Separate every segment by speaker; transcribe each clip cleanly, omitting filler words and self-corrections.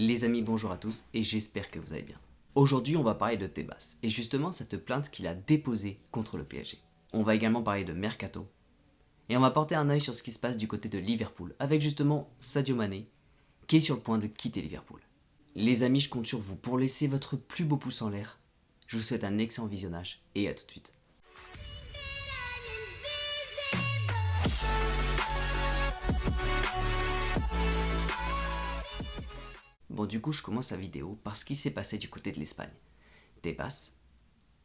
Speaker 1: Les amis, bonjour à tous et j'espère que vous allez bien. Aujourd'hui, on va parler de Tebas et justement cette plainte qu'il a déposée contre le PSG. On va également parler de Mercato et on va porter un œil sur ce qui se passe du côté de Liverpool avec justement Sadio Mané qui est sur le point de quitter Liverpool. Les amis, je compte sur vous pour laisser votre plus beau pouce en l'air. Je vous souhaite un excellent visionnage et à tout de suite. Bon, du coup, je commence la vidéo par ce qui s'est passé du côté de l'Espagne. Tebas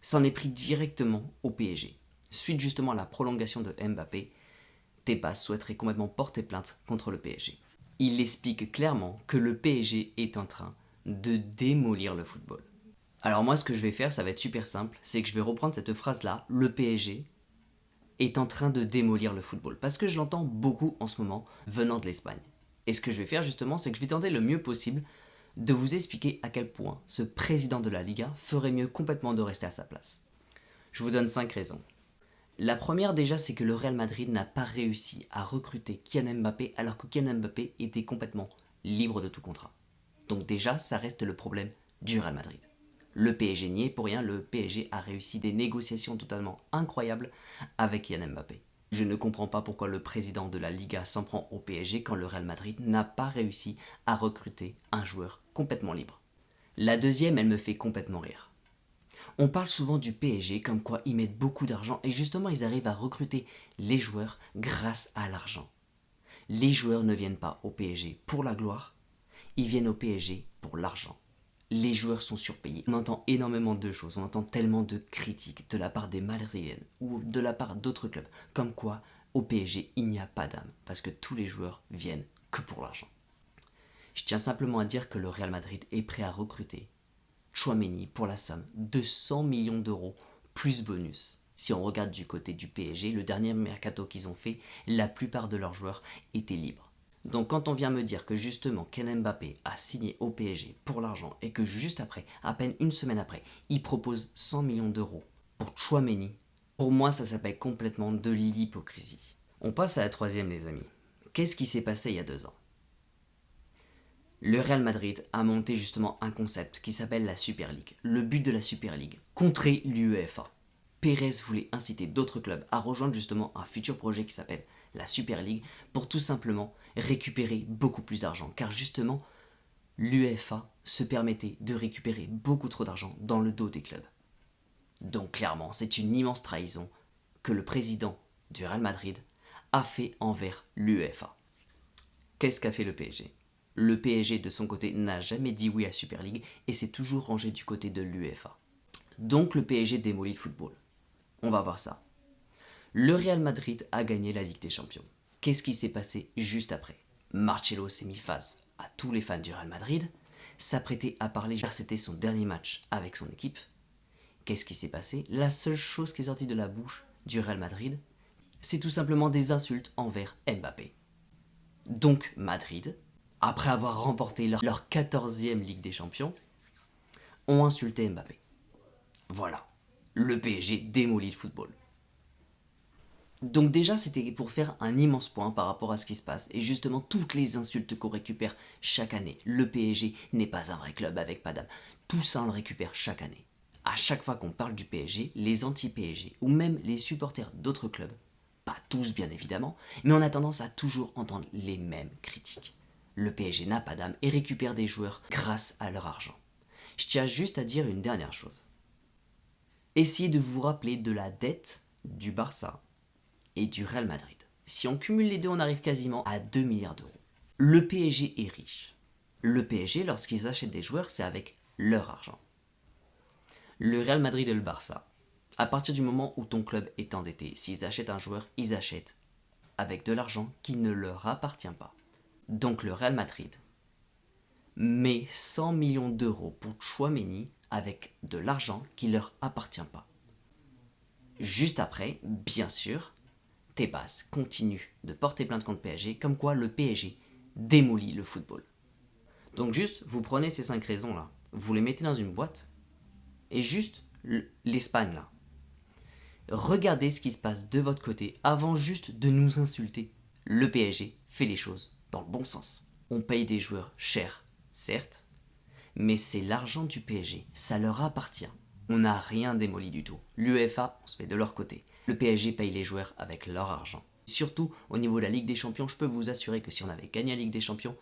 Speaker 1: s'en est pris directement au PSG. Suite justement à la prolongation de Mbappé, Tebas souhaiterait complètement porter plainte contre le PSG. Il explique clairement que le PSG est en train de démolir le football. Alors moi, ce que je vais faire, ça va être super simple, c'est que je vais reprendre cette phrase-là, le PSG est en train de démolir le football, parce que je l'entends beaucoup en ce moment venant de l'Espagne. Et ce que je vais faire justement, c'est que je vais tenter le mieux possible de vous expliquer à quel point ce président de la Liga ferait mieux complètement de rester à sa place. Je vous donne 5 raisons. La première déjà, c'est que le Real Madrid n'a pas réussi à recruter Kylian Mbappé alors que Kylian Mbappé était complètement libre de tout contrat. Donc déjà, ça reste le problème du Real Madrid. Le PSG n'y est pour rien, le PSG a réussi des négociations totalement incroyables avec Kylian Mbappé. Je ne comprends pas pourquoi le président de la Liga s'en prend au PSG quand le Real Madrid n'a pas réussi à recruter un joueur complètement libre. La deuxième, elle me fait complètement rire. On parle souvent du PSG comme quoi ils mettent beaucoup d'argent et justement ils arrivent à recruter les joueurs grâce à l'argent. Les joueurs ne viennent pas au PSG pour la gloire, ils viennent au PSG pour l'argent. Les joueurs sont surpayés. On entend énormément de choses, on entend tellement de critiques de la part des Madridiennes ou de la part d'autres clubs, comme quoi au PSG il n'y a pas d'âme, parce que tous les joueurs viennent que pour l'argent. Je tiens simplement à dire que le Real Madrid est prêt à recruter Tchouaméni pour la somme de 100 millions d'euros plus bonus. Si on regarde du côté du PSG, le dernier mercato qu'ils ont fait, la plupart de leurs joueurs étaient libres. Donc quand on vient me dire que justement Kylian Mbappé a signé au PSG pour l'argent et que juste après, à peine une semaine après, il propose 100 millions d'euros pour Tchouaméni, pour moi ça s'appelle complètement de l'hypocrisie. On passe à la troisième les amis. Qu'est-ce qui s'est passé il y a 2 ans? Le Real Madrid a monté justement un concept qui s'appelle la Super League. Le but de la Super League, contrer l'UEFA. Pérez voulait inciter d'autres clubs à rejoindre justement un futur projet qui s'appelle la Super League pour tout simplement récupérer beaucoup plus d'argent. Car justement, l'UEFA se permettait de récupérer beaucoup trop d'argent dans le dos des clubs. Donc clairement, c'est une immense trahison que le président du Real Madrid a fait envers l'UEFA. Qu'est-ce qu'a fait le PSG? Le PSG de son côté n'a jamais dit oui à Super League et s'est toujours rangé du côté de l'UEFA. Donc le PSG démolit le football. On va voir ça. Le Real Madrid a gagné la Ligue des Champions. Qu'est-ce qui s'est passé juste après? Marcelo s'est mis face à tous les fans du Real Madrid, s'apprêtait à parler car c'était son dernier match avec son équipe. Qu'est-ce qui s'est passé? La seule chose qui est sortie de la bouche du Real Madrid, c'est tout simplement des insultes envers Mbappé. Donc Madrid, après avoir remporté leur 14e Ligue des Champions, ont insulté Mbappé. Voilà, le PSG démolit le football. Donc déjà, c'était pour faire un immense point par rapport à ce qui se passe, et justement toutes les insultes qu'on récupère chaque année. Le PSG n'est pas un vrai club avec pas d'âme. Tout ça, on le récupère chaque année. À chaque fois qu'on parle du PSG, les anti-PSG, ou même les supporters d'autres clubs, pas tous bien évidemment, mais on a tendance à toujours entendre les mêmes critiques. Le PSG n'a pas d'âme et récupère des joueurs grâce à leur argent. Je tiens juste à dire une dernière chose. Essayez de vous rappeler de la dette du Barça et du Real Madrid. Si on cumule les deux, on arrive quasiment à 2 milliards d'euros. Le PSG est riche. Le PSG, lorsqu'ils achètent des joueurs, c'est avec leur argent. Le Real Madrid et le Barça, à partir du moment où ton club est endetté, s'ils achètent un joueur, ils achètent avec de l'argent qui ne leur appartient pas. Donc le Real Madrid met 100 millions d'euros pour Tchouaméni avec de l'argent qui ne leur appartient pas. Juste après, bien sûr, Tebas continue de porter plainte contre PSG, comme quoi le PSG démolit le football. Donc juste, vous prenez ces 5 raisons-là, vous les mettez dans une boîte, et juste l'Espagne là. Regardez ce qui se passe de votre côté avant juste de nous insulter. Le PSG fait les choses dans le bon sens. On paye des joueurs chers, certes, mais c'est l'argent du PSG, ça leur appartient. On n'a rien démoli du tout. L'UEFA, on se met de leur côté. Le PSG paye les joueurs avec leur argent. Surtout au niveau de la Ligue des Champions, je peux vous assurer que si on avait gagné la Ligue des Champions,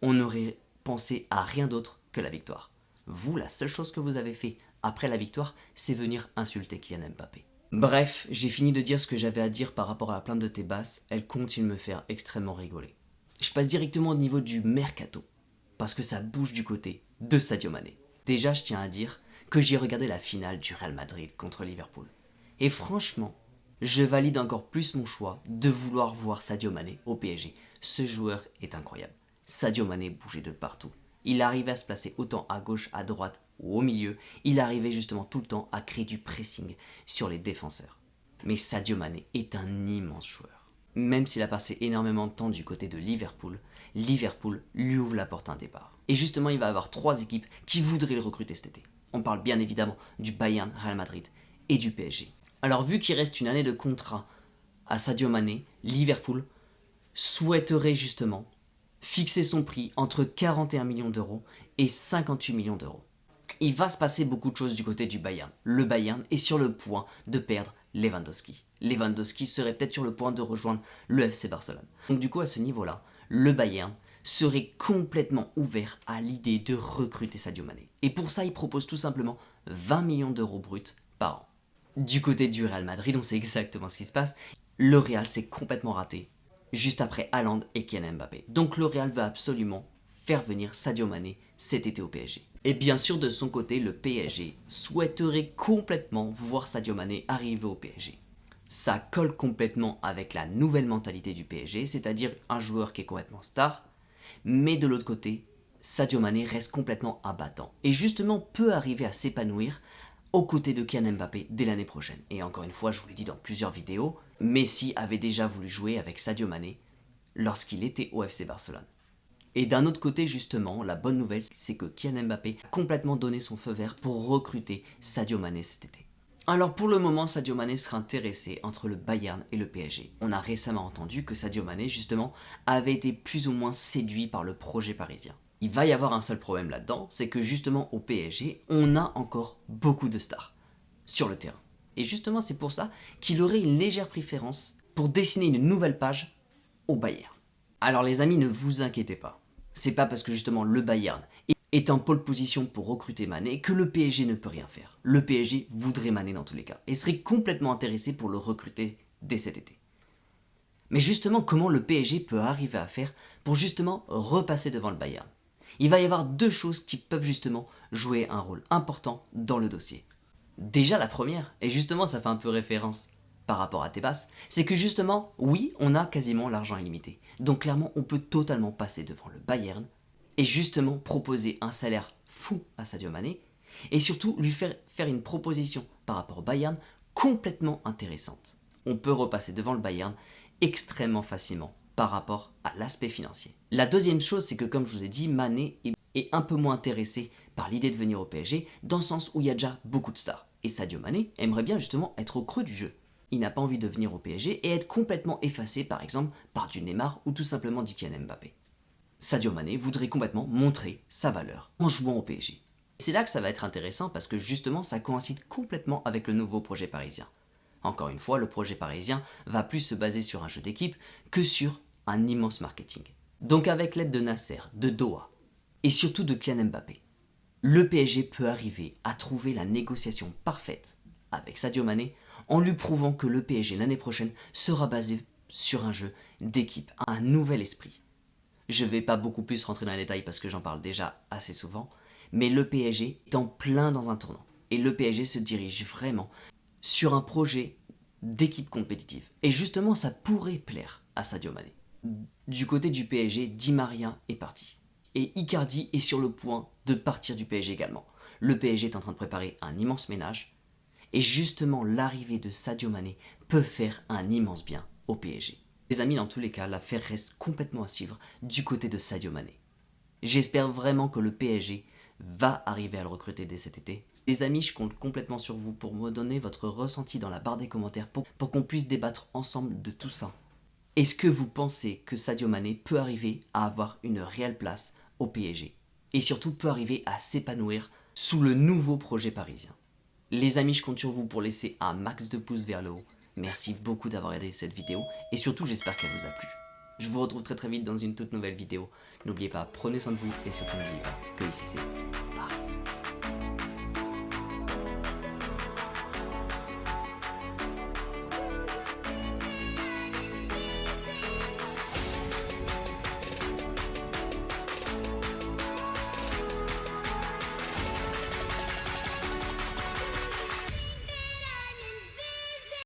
Speaker 1: on n'aurait pensé à rien d'autre que la victoire. Vous, la seule chose que vous avez fait après la victoire, c'est venir insulter Kylian Mbappé. Bref, j'ai fini de dire ce que j'avais à dire par rapport à la plainte de Tebas, elle continue de me faire extrêmement rigoler. Je passe directement au niveau du mercato, parce que ça bouge du côté de Sadio Mané. Déjà, je tiens à dire que j'ai regardé la finale du Real Madrid contre Liverpool. Et franchement, je valide encore plus mon choix de vouloir voir Sadio Mané au PSG. Ce joueur est incroyable. Sadio Mané bougeait de partout. Il arrivait à se placer autant à gauche, à droite ou au milieu. Il arrivait justement tout le temps à créer du pressing sur les défenseurs. Mais Sadio Mané est un immense joueur. Même s'il a passé énormément de temps du côté de Liverpool, Liverpool lui ouvre la porte à un départ. Et justement, il va avoir 3 équipes qui voudraient le recruter cet été. On parle bien évidemment du Bayern, Real Madrid et du PSG. Alors vu qu'il reste une année de contrat à Sadio Mané, Liverpool souhaiterait justement fixer son prix entre 41 millions d'euros et 58 millions d'euros. Il va se passer beaucoup de choses du côté du Bayern. Le Bayern est sur le point de perdre Lewandowski. Lewandowski serait peut-être sur le point de rejoindre le FC Barcelone. Donc du coup à ce niveau-là, le Bayern serait complètement ouvert à l'idée de recruter Sadio Mané. Et pour ça, il propose tout simplement 20 millions d'euros bruts par an. Du côté du Real Madrid, on sait exactement ce qui se passe. Le Real s'est complètement raté juste après Haaland et Kylian Mbappé. Donc le Real va absolument faire venir Sadio Mané cet été au PSG. Et bien sûr, de son côté, le PSG souhaiterait complètement voir Sadio Mané arriver au PSG. Ça colle complètement avec la nouvelle mentalité du PSG, c'est-à-dire un joueur qui est complètement star, mais de l'autre côté, Sadio Mané reste complètement abattant et justement peut arriver à s'épanouir aux côtés de Kylian Mbappé dès l'année prochaine. Et encore une fois, je vous l'ai dit dans plusieurs vidéos, Messi avait déjà voulu jouer avec Sadio Mané lorsqu'il était au FC Barcelone. Et d'un autre côté, justement, la bonne nouvelle, c'est que Kylian Mbappé a complètement donné son feu vert pour recruter Sadio Mané cet été. Alors pour le moment, Sadio Mané sera intéressé entre le Bayern et le PSG. On a récemment entendu que Sadio Mané, justement, avait été plus ou moins séduit par le projet parisien. Il va y avoir un seul problème là-dedans, c'est que justement au PSG, on a encore beaucoup de stars sur le terrain. Et justement, c'est pour ça qu'il aurait une légère préférence pour dessiner une nouvelle page au Bayern. Alors les amis, ne vous inquiétez pas. C'est pas parce que justement le Bayern est en pole position pour recruter Mané que le PSG ne peut rien faire. Le PSG voudrait Mané dans tous les cas et serait complètement intéressé pour le recruter dès cet été. Mais justement, comment le PSG peut arriver à faire pour justement repasser devant le Bayern? Il va y avoir 2 choses qui peuvent justement jouer un rôle important dans le dossier. Déjà la première, et justement ça fait un peu référence par rapport à Tebas, c'est que justement, oui, on a quasiment l'argent illimité. Donc clairement, on peut totalement passer devant le Bayern et justement proposer un salaire fou à Sadio Mané et surtout lui faire une proposition par rapport au Bayern complètement intéressante. On peut repasser devant le Bayern extrêmement facilement par rapport à l'aspect financier. La deuxième chose, c'est que comme je vous ai dit, Mané est un peu moins intéressé par l'idée de venir au PSG dans le sens où il y a déjà beaucoup de stars. Et Sadio Mané aimerait bien justement être au creux du jeu. Il n'a pas envie de venir au PSG et être complètement effacé par exemple par du Neymar ou tout simplement du Kylian Mbappé. Sadio Mané voudrait complètement montrer sa valeur en jouant au PSG. C'est là que ça va être intéressant parce que justement ça coïncide complètement avec le nouveau projet parisien. Encore une fois, le projet parisien va plus se baser sur un jeu d'équipe que sur un immense marketing. Donc avec l'aide de Nasser, de Doha et surtout de Kylian Mbappé, le PSG peut arriver à trouver la négociation parfaite avec Sadio Mané en lui prouvant que le PSG l'année prochaine sera basé sur un jeu d'équipe, un nouvel esprit. Je ne vais pas beaucoup plus rentrer dans les détails parce que j'en parle déjà assez souvent, mais le PSG est en plein dans un tournant. Et le PSG se dirige vraiment sur un projet d'équipe compétitive. Et justement, ça pourrait plaire à Sadio Mané. Du côté du PSG, Di Maria est parti. Et Icardi est sur le point de partir du PSG également. Le PSG est en train de préparer un immense ménage. Et justement, l'arrivée de Sadio Mané peut faire un immense bien au PSG. Les amis, dans tous les cas, l'affaire reste complètement à suivre du côté de Sadio Mané. J'espère vraiment que le PSG va arriver à le recruter dès cet été. Les amis, je compte complètement sur vous pour me donner votre ressenti dans la barre des commentaires pour qu'on puisse débattre ensemble de tout ça. Est-ce que vous pensez que Sadio Mané peut arriver à avoir une réelle place au PSG? et surtout peut arriver à s'épanouir sous le nouveau projet parisien. Les amis, je compte sur vous pour laisser un max de pouces vers le haut. Merci beaucoup d'avoir regardé cette vidéo et surtout j'espère qu'elle vous a plu. Je vous retrouve très vite dans une toute nouvelle vidéo. N'oubliez pas, prenez soin de vous et surtout n'oubliez pas que ici c'est Paris.